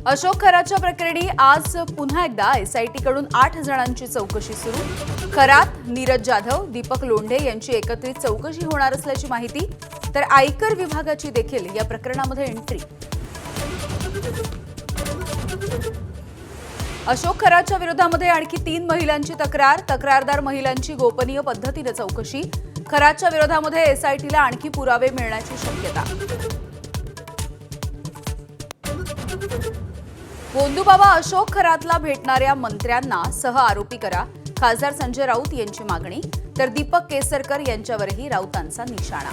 अशोक खराच्या प्रकरणी आज पुन्हा एकदा एसआयटी कडून 8 जणांची चौकशी सुरू। खरात नीरज जाधव, दीपक लोंढे यांची एकत्रित चौकशी होणार असल्याची माहिती। तर आयकर विभागाची देखील या प्रकरणामध्ये एंट्री। अशोक खराच्या विरोधामध्ये आणखी 3 महिलांची तक्रार। तक्रारदार महिलांची गोपनीय पद्धतीने चौकशी। खराच्या विरोधामध्ये एसआयटीला आणखी पुरावे मिळण्याची शक्यता। गोंदूबाबा अशोक खरातला भेटणाऱ्या मंत्र्यांना सह आरोपी करा, खासदार संजय राऊत यांची मागणी। तर दीपक केसरकर यांच्यावरही राऊतांचा निशाणा।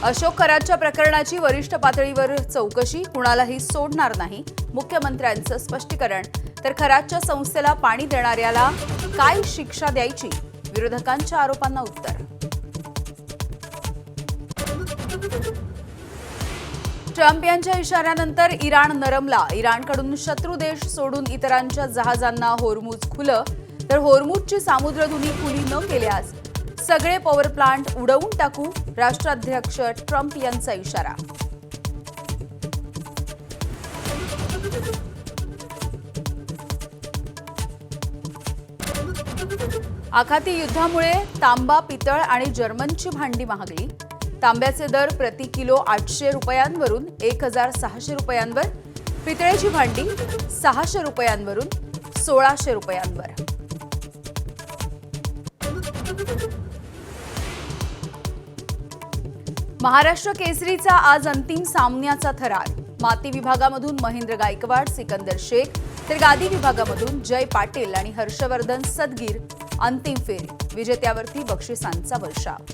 अशोक खराच्या प्रकरणाची वरिष्ठ पातळीवर चौकशी, कुणालाही सोडणार नाही, मुख्यमंत्र्यांचं स्पष्टीकरण। तर खराच्या संस्थेला पाणी देणाऱ्याला काय शिक्षा द्यायची, विरोधकांच्या आरोपांना उत्तर। ट्रम्प यांच्या इशाऱ्यानंतर इराण नरमला। इराणकडून शत्रू देश सोडून इतरांच्या जहाजांना होर्मुझ खुलं। तर होर्मुझची सामुद्रधुनी खुली न केल्यास सगळे पॉवर प्लांट उडवून टाकू, राष्ट्राध्यक्ष ट्रम्प यांचा इशारा। आखाती युद्धामुळे तांबा, पितळ आणि जर्मनची भांडी महागली। तांब्याचे दर प्रति किलो 800 रुपयांवरून 1600 रुपयांवर, पितळेची भांडी 600 रुपयांवरून 1600 रुपयांवर। महाराष्ट्र केसरीचा आज अंतिम सामन्याचा थरार। माती विभागामधून महेंद्र गायकवाड, सिकंदर शेख, तर गादी विभागामधून जय पाटील आणि हर्षवर्धन सदगीर अंतिम फेरी। विजेत्यावरती बक्षिसांचा वर्षाव।